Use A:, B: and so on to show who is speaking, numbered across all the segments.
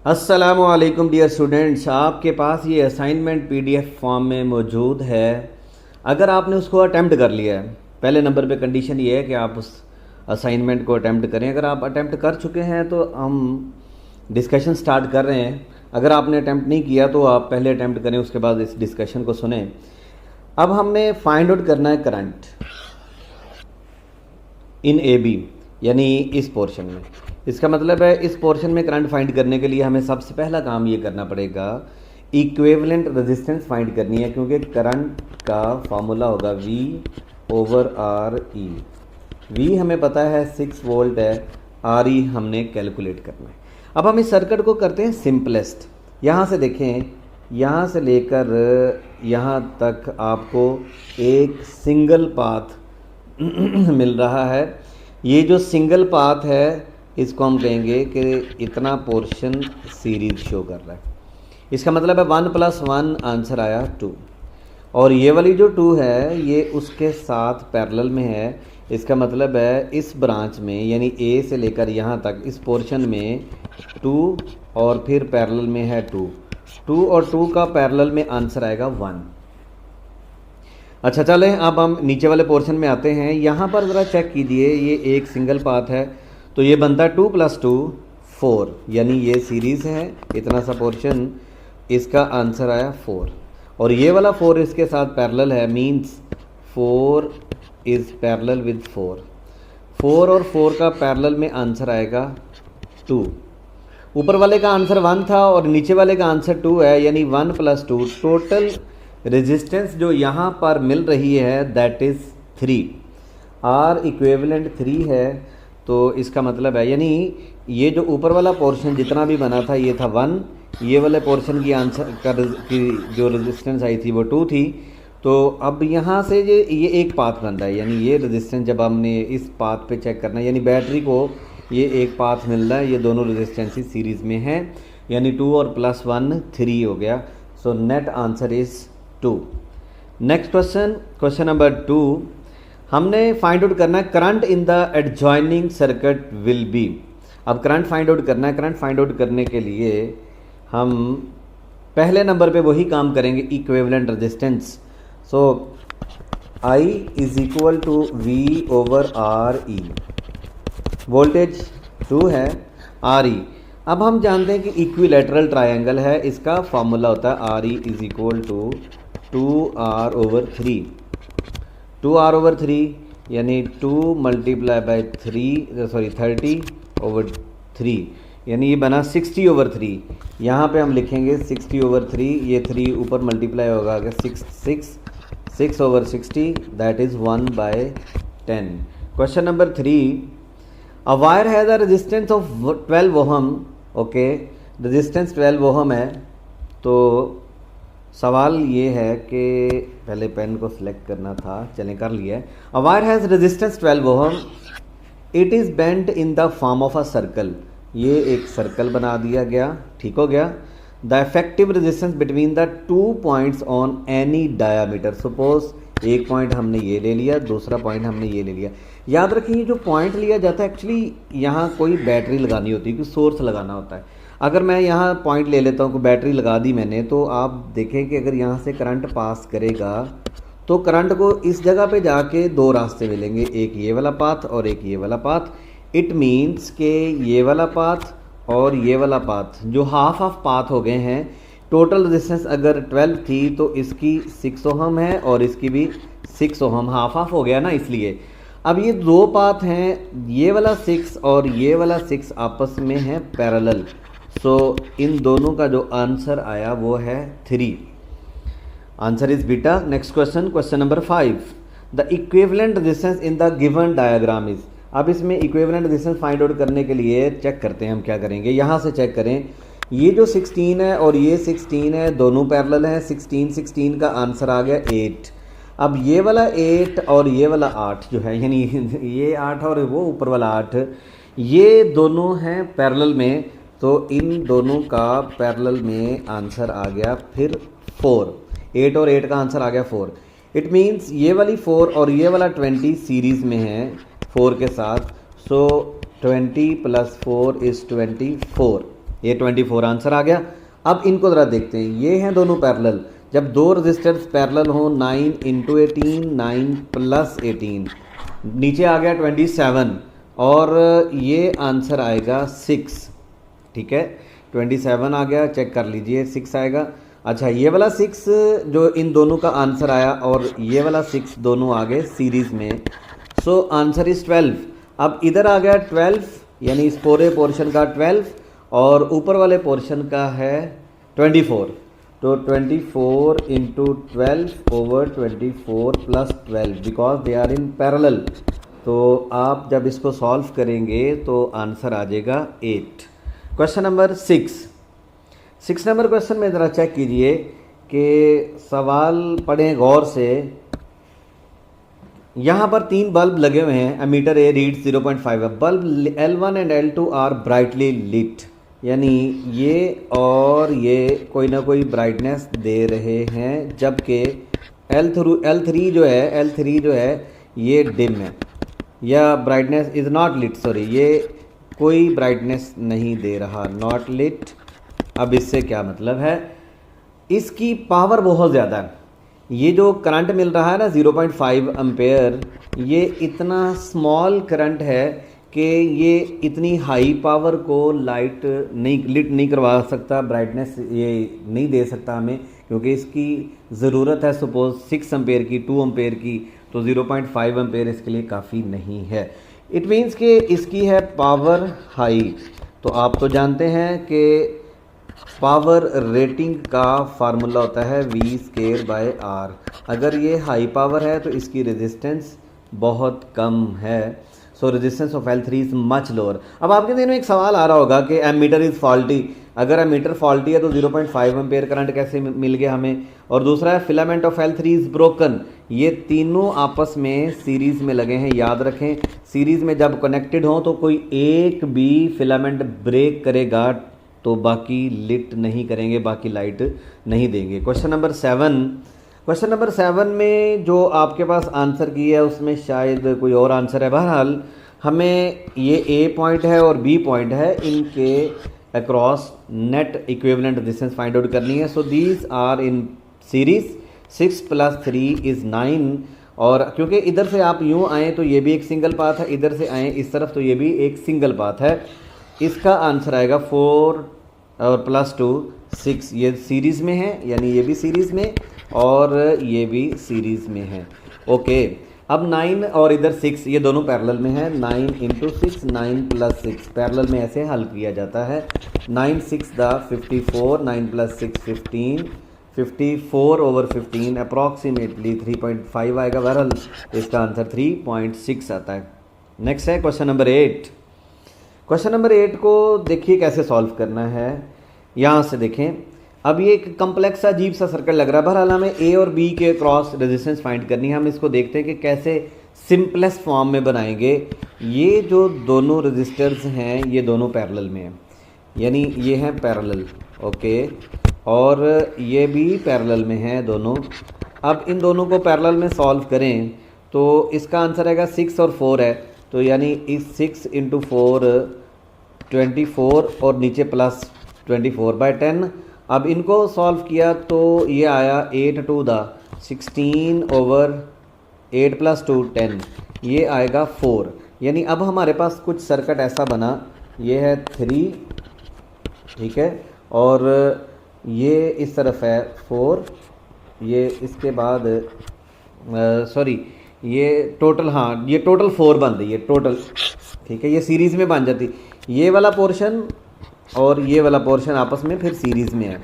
A: अस्सलामुअलैकुम dear students, आपके पास ये असाइनमेंट पीडीएफ फॉर्म में मौजूद है। अगर आपने उसको अटैम्प्ट कर लिया है, पहले नंबर पे कंडीशन ये है कि आप उस असाइनमेंट को अटैम्प्ट करें। अगर आप अटैम्प्ट कर चुके हैं तो हम डिस्कशन स्टार्ट कर रहे हैं। अगर आपने अटैम्प्ट नहीं किया तो आप पहले अटैम्प्ट करें, उसके बाद इस डिस्कशन को सुने। अब हमने फाइंड आउट करना है करंट इन ए बी, यानी इस पोर्शन में। इसका मतलब है इस पोर्शन में करंट फाइंड करने के लिए हमें सबसे पहला काम ये करना पड़ेगा, इक्विवेलेंट रेजिस्टेंस फाइंड करनी है, क्योंकि करंट का फॉर्मूला होगा V over R E. V हमें पता है 6 वोल्ट है, आर ई हमने कैलकुलेट करना है। अब हम इस सर्किट को करते हैं सिंपलेस्ट। यहाँ से देखें, यहाँ से लेकर यहाँ तक आपको एक सिंगल पाथ मिल रहा है। ये जो सिंगल पाथ है इसको हम कहेंगे कि इतना पोर्शन सीरीज शो कर रहा है। इसका मतलब है 1 + 1 आंसर आया 2, और ये वाली जो 2 है ये उसके साथ पैरेलल में है। इसका मतलब है इस ब्रांच में, यानी ए से लेकर यहाँ तक इस पोर्शन में 2 और फिर पैरेलल में है 2 और 2 का पैरेलल में आंसर आएगा 1। अच्छा चलें, अब हम नीचे वाले पोर्शन में आते हैं। यहाँ पर ज़रा चेक कीजिए, ये एक सिंगल पाथ है तो ये बनता है 2 + 2 4, यानी ये सीरीज़ है। इतना सा पोर्शन, इसका आंसर आया 4, और ये वाला 4 इसके साथ पैरेलल है, मींस 4 इज़ पैरेलल विद 4 और 4 का पैरेलल में आंसर आएगा 2। ऊपर वाले का आंसर 1 था और नीचे वाले का आंसर 2 है, यानी 1 + 2। टोटल रेजिस्टेंस जो यहाँ पर मिल रही है दैट इज़ 3। आर इक्विवेलेंट 3 है, तो इसका मतलब है, यानी ये जो ऊपर वाला पोर्शन जितना भी बना था ये था 1, ये वाले पोर्शन की आंसर की जो रेजिस्टेंस आई थी वो 2 थी। तो अब यहाँ से ये एक पाथ बन रहा है, यानी ये रेजिस्टेंस जब हमने इस पाथ पे चेक करना है, यानी बैटरी को ये एक पाथ मिल रहा है, ये दोनों रेजिस्टेंसेस सीरीज़ में हैं, यानी 2 और +1 3 हो गया। So net answer is 2। Next question number 2, हमने फाइंड आउट करना है current in the adjoining circuit will be. अब करंट फाइंड आउट करना है। करंट फाइंड आउट करने के लिए हम पहले नंबर पे वही काम करेंगे, equivalent resistance. So I = V over R E. Voltage 2 है, आर ई। अब हम जानते हैं कि इक्विलैटरल ट्रायंगल है, इसका फॉर्मूला होता है R E = 2R over 3। 2R over 3 यानी 2 × 30 ओवर 3, यानी ये बना 60 ओवर 3। यहाँ पे हम लिखेंगे 60 ओवर 3, ये 3 ऊपर मल्टीप्लाई होगा, अगर 6 over 60 that is 1/10। Question number 3, a wire has a resistance of 12 ohm. Okay, resistance 12 ohm है। तो सवाल ये है कि पहले पेन को सिलेक्ट करना था, चलें कर लिया है। A wire has resistance 12 ohm, it is bent in the form of a circle. ये एक सर्कल बना दिया गया, ठीक हो गया। The effective resistance between the 2 points on any diameter. Suppose एक पॉइंट हमने ये ले लिया, दूसरा पॉइंट हमने ये ले लिया। याद रखिए जो पॉइंट लिया जाता है, एक्चुअली यहाँ कोई बैटरी लगानी होती है, कोई सोर्स लगाना होता है। अगर मैं यहाँ पॉइंट ले लेता हूँ, कोई बैटरी लगा दी मैंने, तो आप देखें कि अगर यहाँ से करंट पास करेगा तो करंट को इस जगह पे जाके 2 रास्ते मिलेंगे, एक ये वाला पाथ और एक ये वाला पाथ। इट मीन्स कि ये वाला पाथ और ये वाला पाथ जो हाफ पाथ हो गए हैं। टोटल रेजिस्टेंस अगर 12 थी तो इसकी 6 ओहम है और इसकी भी 6 ओहम, हाफ हो गया ना, इसलिए। अब ये 2 पाथ हैं, ये वाला 6 और ये वाला 6 आपस में है पैरेलल। सो इन दोनों का जो आंसर आया वो है 3। Answer is beta. Next question number 5, the equivalent resistance in the given diagram is. अब इसमें इक्विवेलेंट रेजिस्टेंस फाइंड आउट करने के लिए चेक करते हैं हम क्या करेंगे। यहाँ से चेक करें, ये जो 16 है और ये 16 है, दोनों पैरेलल हैं। 16 का आंसर आ गया 8। अब ये वाला 8 और ये वाला 8 जो है, यानी ये 8 और वो ऊपर वाला 8, ये दोनों हैं पैरेलल में, तो इन दोनों का पैरेलल में आंसर आ गया फिर 4। 8 और 8 का आंसर आ गया 4। इट मीन्स ये वाली 4 और ये वाला 20 सीरीज़ में है 4 के साथ। सो 20 + 4 = 24। ये 24 आंसर आ गया। अब इनको ज़रा देखते हैं, ये हैं दोनों पैरेलल। जब दो रजिस्टर्स पैरेलल हों 9 इंटू 18, 9 प्लस 18, नीचे आ गया 27 और ये आंसर आएगा 6। ठीक है, 27 आ गया, चेक कर लीजिए 6 आएगा। अच्छा, ये वाला 6 जो इन दोनों का आंसर आया और ये वाला 6 दोनों आ गए सीरीज़ में। So answer is 12। अब इधर आ गया 12, यानी इस पूरे पोर्शन का 12 और ऊपर वाले पोर्शन का है 24। तो 24 into 12 over 24 plus 12 because they are in parallel. तो आप जब इसको सॉल्व करेंगे तो आंसर आ जाएगा 8। क्वेश्चन नंबर 6 नंबर क्वेश्चन में ज़रा चेक कीजिए कि सवाल पढ़ें गौर से। यहाँ पर 3 बल्ब लगे हुए हैं। एमीटर ए रीड 0.5 है। Bulb L1 and L2 are brightly lit, यानी ये और ये कोई ना कोई ब्राइटनेस दे रहे हैं, जबकि L3 जो है ये डिम है, या brightness is not lit, sorry, ये कोई ब्राइटनेस नहीं दे रहा, नॉट लिट। अब इससे क्या मतलब है, इसकी पावर बहुत ज़्यादा है। ये जो करंट मिल रहा है ना 0.5 एम्पेयर, ये इतना स्मॉल करंट है कि ये इतनी हाई पावर को लिट नहीं करवा सकता, ब्राइटनेस ये नहीं दे सकता हमें, क्योंकि इसकी ज़रूरत है सपोज 6 एम्पेयर की, 2 एम्पेयर की, तो 0.5 एम्पेयर इसके लिए काफ़ी नहीं है। इट मीन्स कि इसकी है पावर हाई। तो आप तो जानते हैं कि पावर रेटिंग का फार्मूला होता है V²/R। अगर ये हाई पावर है तो इसकी रेजिस्टेंस बहुत कम है। सो resistance of L3 is much lower. अब आपके दिन में एक सवाल आ रहा होगा कि एमीटर इज़ फॉल्टी। अगर एमीटर फॉल्टी है तो 0.5 एम्पेयर करंट कैसे मिल गया हमें। और दूसरा है filament of L3 is broken. ये तीनों आपस में सीरीज़ में लगे हैं, याद रखें। सीरीज़ में जब कनेक्टेड हों तो कोई एक भी फिलामेंट ब्रेक करेगा तो बाकी लिट नहीं करेंगे, बाकी लाइट नहीं देंगे। क्वेश्चन नंबर 7 में जो आपके पास आंसर की है उसमें शायद कोई और आंसर है। बहरहाल हमें ये ए पॉइंट है और बी पॉइंट है, इनके across net equivalent resistance find out करनी है। So these are in series, 6 + 3 is 9। और क्योंकि इधर से आप यूँ आएँ तो ये भी एक सिंगल पाथ है, इधर से आएँ इस तरफ तो ये भी एक सिंगल पाथ है। इसका आंसर आएगा 4 और +2 6। ये सीरीज़ में है, यानी ये भी सीरीज़ में और ये भी सीरीज़ में है। ओके, अब 9 और इधर 6 ये दोनों पैरेलल में है। 9 × 6, 9 + 6 पैरेलल में ऐसे हल किया जाता है। 9 6 दा 54, 9 + 6 15, 54 ओवर 15 अप्रॉक्सीमेटली 3.5 आएगा। बहरहाल इसका आंसर 3.6 आता है। नेक्स्ट है क्वेश्चन नंबर 8। क्वेश्चन नंबर 8 को देखिए कैसे सॉल्व करना है। यहाँ से देखें, अब ये एक कम्प्लेक्स अजीब सा सर्कल लग रहा है। बहरहाल हमें ए और बी के क्रॉस रेजिस्टेंस फाइंड करनी है। हम इसको देखते हैं कि कैसे सिंपलेस्ट फॉर्म में बनाएंगे। ये जो दोनों रजिस्टर्स हैं ये दोनों पैरेलल में हैं, यानी ये हैं पैरेलल, ओके, और ये भी पैरेलल में हैं दोनों। अब इन दोनों को पैरेलल में सॉल्व करें तो इसका आंसर आएगा 6 और 4 है, तो यानी इस 6 × 4 24 और नीचे प्लस 24/10। अब इनको सॉल्व किया तो ये आया 8 2 दा 16 ओवर 8 + 2 10, ये आएगा 4। यानी अब हमारे पास कुछ सर्किट ऐसा बना, ये है 3, ठीक है, और ये इस तरफ है 4, ये इसके बाद सॉरी ये टोटल, हाँ ये टोटल 4 बन रही है टोटल, ठीक है, ये सीरीज़ में बन जाती। ये वाला पोर्शन और ये वाला पोर्शन आपस में फिर सीरीज़ में है।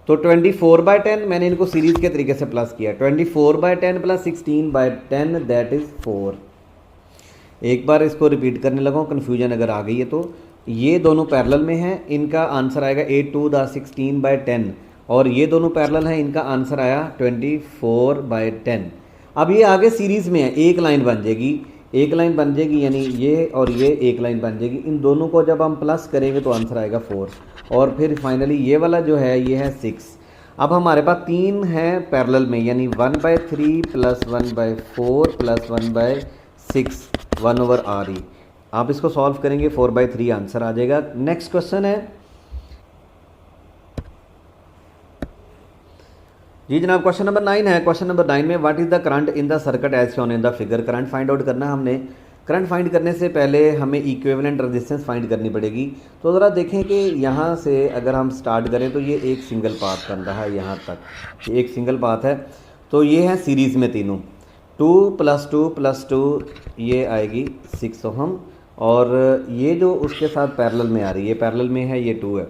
A: तो 24/10 मैंने इनको सीरीज़ के तरीके से प्लस किया। 24/10 + 16/10 दैट इज़ 4। एक बार इसको रिपीट करने लगा, कन्फ्यूजन अगर आ गई है तो। ये दोनों पैरेलल में हैं, इनका आंसर आएगा 8 2 दा 16/10, और ये दोनों पैरेलल हैं, इनका आंसर आया 24/10। अब ये आगे सीरीज़ में है, एक लाइन बन जाएगी, यानी ये और ये एक लाइन बन जाएगी। इन दोनों को जब हम प्लस करेंगे तो आंसर आएगा 4, और फिर फाइनली ये वाला जो है ये है 6। अब हमारे पास 3 हैं पैरेलल में, यानी 1/3 + 1/4 + 1/6 1/RE। आप इसको सॉल्व करेंगे 4/3 आंसर आ जाएगा। नेक्स्ट क्वेश्चन है जी जनाब, क्वेश्चन नंबर 9 है। क्वेश्चन नंबर 9 में what is the current in the circuit as shown in the figure. Current find out करना है हमने। करंट फाइंड करने से पहले हमें इक्विवेलेंट रेजिस्टेंस फाइंड करनी पड़ेगी। तो ज़रा देखें कि यहाँ से अगर हम स्टार्ट करें तो ये एक सिंगल पाथ बन रहा है, यहाँ तक ये एक सिंगल पाथ है। तो ये है सीरीज़ में तीनों, 2 + 2 + 2 ये आएगी 6 ओहम, और ये जो उसके साथ पैरेलल में आ रही है, ये पैरेलल में है, ये 2 है,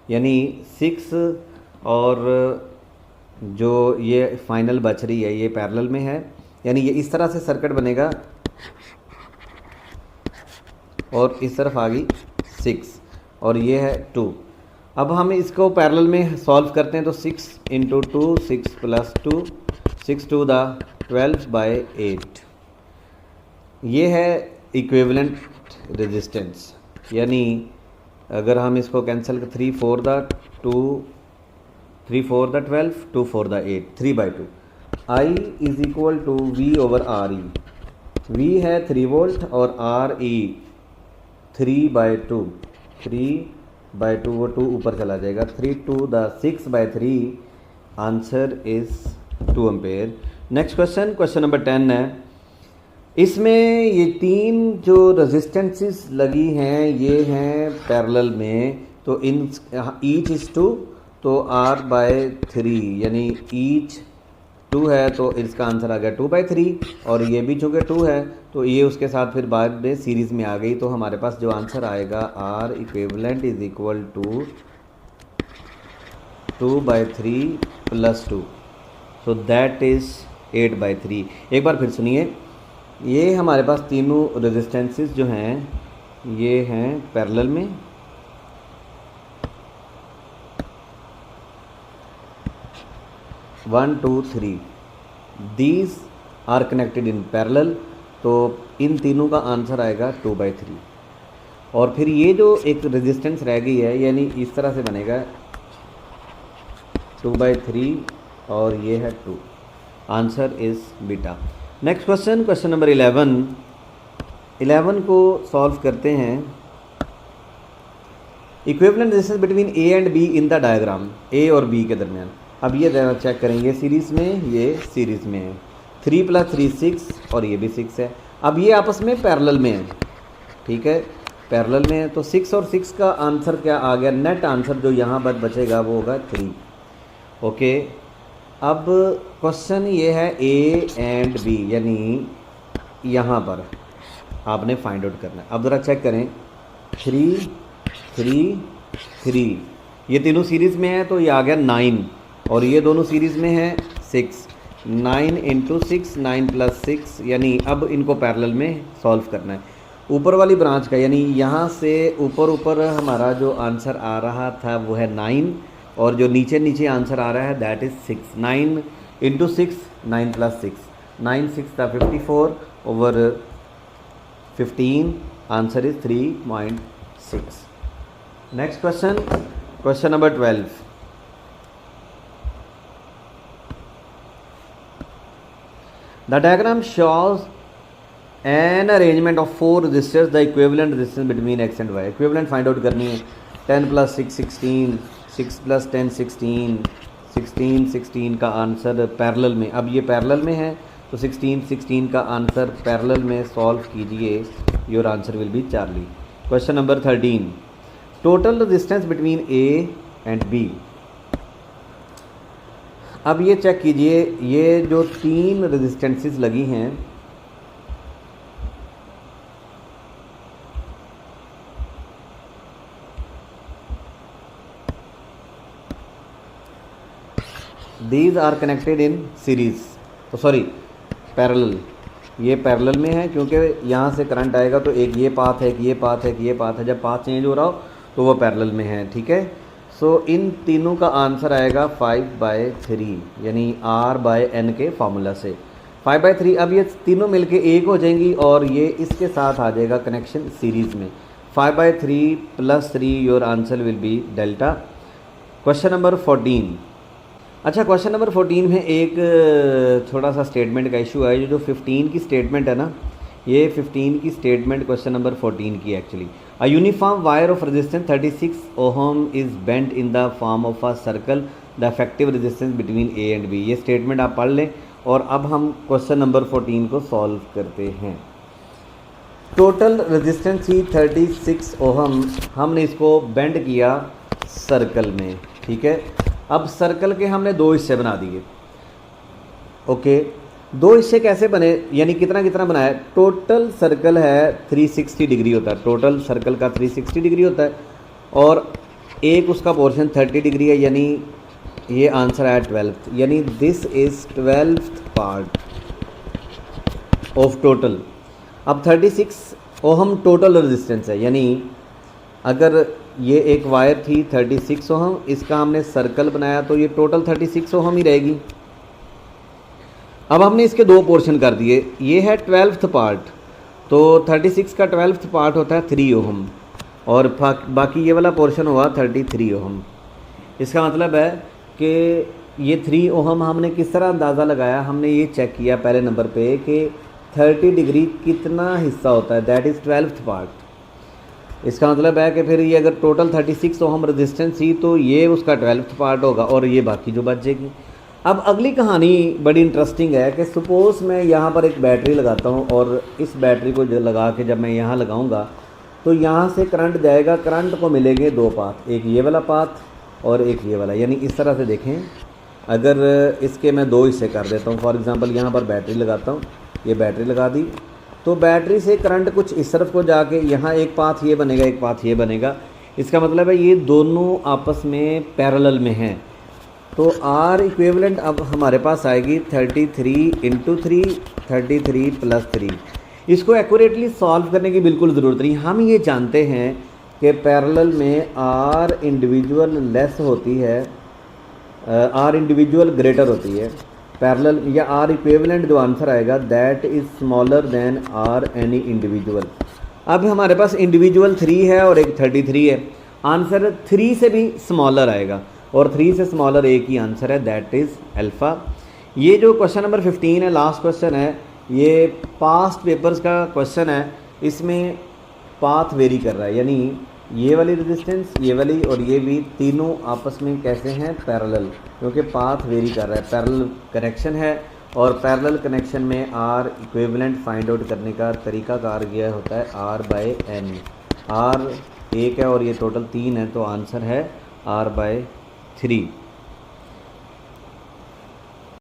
A: यानी 6 और जो ये फाइनल बच रही है ये पैरेलल में है, यानी ये इस तरह से सर्किट बनेगा और इस तरफ आ गई 6 और ये है 2। अब हम इसको पैरेलल में सॉल्व करते हैं तो 6 × 2 6 + 2 6 2 12/8 ये है इक्विवेलेंट रेजिस्टेंस। यानी अगर हम इसको कैंसिल कर 3 4 2 3 4 12 2 4 8 3/2 I = V/RE। V है 3 वोल्ट और RE 3/2 3/2 वो 2 ऊपर चला जाएगा, 3 2 6/3 answer is 2 ampere. Next question, question number 10 है। इसमें ये तीन जो रेजिस्टेंसेस लगी हैं ये हैं पैरेलल में, तो इन ईच इज़ 2 तो R/3 यानी ईच 2 है तो इसका आंसर आ गया 2/3, और ये भी चूँकि 2 है तो ये उसके साथ फिर बाद में सीरीज़ में आ गई। तो हमारे पास जो आंसर आएगा R equivalent = 2/3 + 2, so that is 8/3। एक बार फिर सुनिए, ये हमारे पास तीनों रेजिस्टेंसेस जो हैं ये हैं पैरेलल में, one two three these are connected in parallel, तो इन तीनों का आंसर आएगा 2/3। और फिर ये जो एक रेजिस्टेंस रह गई है यानी इस तरह से बनेगा 2/3 और ये है 2, answer is beta. Next question, question number 11 को सॉल्व करते हैं। Equivalent resistance between A and B in the diagram, A और बी के दरमियान। अब ये जरा चेक करेंगे, सीरीज़ में, ये सीरीज़ में है, 3 + 3 6 और ये भी 6 है। अब ये आपस में पैरेलल में है, ठीक है, पैरेलल में है, तो 6 और 6 का आंसर क्या आ गया, नेट आंसर जो यहाँ पर बचेगा वो होगा 3। ओके, अब क्वेश्चन ये है ए एंड बी, यानी यहाँ पर आपने फाइंड आउट करना है। अब ज़रा चेक करें, 3 3 3 ये तीनों सीरीज़ में है तो ये आ गया 9, और ये दोनों सीरीज़ में है 6, 9 × 6 9 + 6, यानी अब इनको पैरेलल में सॉल्व करना है। ऊपर वाली ब्रांच का यानी यहाँ से ऊपर हमारा जो आंसर आ रहा था वो है 9, और जो नीचे आंसर आ रहा है that is 6। 9 × 6 9 + 6 9 6 54/15, answer is 3.6। Next question, question number 12। The diagram shows an arrangement of 4 resistors, the equivalent resistance between x and y। equivalent find out करनी है। 10 + 6 16, 6 + 10 16, 16 16 का आंसर पैरेलल में, अब ये पैरेलल में है तो 16 16 का आंसर पैरेलल में सॉल्व कीजिए, your answer will be 4। Question number 13, total resistance between A and B. अब ये चेक कीजिए, ये जो 3 रेजिस्टेंसेस लगी हैं these are connected in series, तो सॉरी पैरेलल, ये पैरेलल में है क्योंकि यहाँ से करंट आएगा तो एक ये पाथ है, एक ये पाथ है, एक ये पाथ है, जब पाथ चेंज हो रहा हो तो वो पैरेलल में है, ठीक है। सो इन तीनों का आंसर आएगा 5/3, यानी R/N के फार्मूला से 5/3। अब ये तीनों मिलके एक हो जाएंगी और ये इसके साथ आ जाएगा कनेक्शन सीरीज़ में, 5/3 + 3, your answer will B delta. Question number 14। अच्छा, क्वेश्चन नंबर 14 में एक थोड़ा सा स्टेटमेंट का इशू है। जो 15 की स्टेटमेंट है ना, ये 15 की स्टेटमेंट क्वेश्चन नंबर 14 की actually. A uniform wire of resistance 36 ohm is bent in the form of a circle, the effective resistance between A and B. ये स्टेटमेंट आप पढ़ लें और अब हम क्वेश्चन नंबर 14 को सॉल्व करते हैं। टोटल रेजिस्टेंस थी 36 ओहम, हमने इसको बेंड किया सर्कल में, ठीक है। अब सर्कल के हमने दो हिस्से बना दिए, ओके। दो हिस्से कैसे बने, यानी कितना कितना बनाया। टोटल सर्कल है 360 डिग्री होता है, टोटल सर्कल का 360 डिग्री होता है और एक उसका पोर्शन 30 डिग्री है, यानी ये आंसर है 12th, यानी this is 12th part of total. अब 36 ओहम टोटल रेजिस्टेंस है, यानी अगर ये एक वायर थी 36 ओहम, इसका हमने सर्कल बनाया तो ये टोटल 36 ओहम ही रहेगी। अब हमने इसके दो पोर्शन कर दिए, ये है 12th पार्ट, तो 36 का 12th पार्ट होता है 3 ओहम और बाकी ये वाला पोर्शन हुआ 33 ओहम। इसका मतलब है कि ये 3 ओहम हमने किस तरह अंदाज़ा लगाया, हमने ये चेक किया पहले नंबर पे कि 30 डिग्री कितना हिस्सा होता है, दैट इज़ 12th पार्ट। इसका मतलब है कि फिर ये अगर टोटल 36 ओहम रेजिस्टेंस थी तो ये उसका 12th पार्ट होगा और ये बाकी जो बच जाएगी। अब अगली कहानी बड़ी इंटरेस्टिंग है कि सपोज़ मैं यहाँ पर एक बैटरी लगाता हूँ और इस बैटरी को लगा के जब मैं यहाँ लगाऊंगा तो यहाँ से करंट जाएगा, करंट को मिलेंगे दो पाथ, एक ये वाला पाथ और एक ये वाला, यानी इस तरह से देखें। अगर इसके मैं दो हिस्से कर देता हूँ, फॉर एग्ज़ाम्पल यहाँ पर बैटरी लगाता हूँ, ये बैटरी लगा दी तो बैटरी से करंट कुछ इस तरफ को जाके यहाँ एक पाथ ये बनेगा, एक पाथ ये बनेगा। इसका मतलब है ये दोनों आपस में पैरेलल में हैं, तो आर इक्विवेलेंट अब हमारे पास आएगी 33 इंटू 3, 33 प्लस 3। इसको एक्यूरेटली सॉल्व करने की बिल्कुल ज़रूरत नहीं, हम ये जानते हैं कि पैरेलल में आर इंडिविजुअल लेस होती है, आर इंडिविजुअल ग्रेटर होती है। पैरेलल या आर इक्विवेलेंट जो आंसर आएगा that is smaller than R any individual. अब हमारे पास इंडिविजुअल 3 है और एक 33 है, आंसर 3 से भी स्मॉलर आएगा और 3 से स्मॉलर एक ही आंसर है, दैट इज़ अल्फ़ा। ये जो क्वेश्चन नंबर 15 है, लास्ट क्वेश्चन है, ये पास्ट पेपर्स का क्वेश्चन है। इसमें पाथ वेरी कर रहा है, यानी ये वाली रेजिस्टेंस, ये वाली और ये भी तीनों आपस में कैसे हैं, पैरेलल, क्योंकि पाथ वेरी कर रहा है, पैरेलल कनेक्शन है। और पैरेलल कनेक्शन में आर इक्विवेलेंट फाइंड आउट करने का तरीका कार यह होता है R/N। आर एक है और ये टोटल 3 है, तो आंसर है R/3।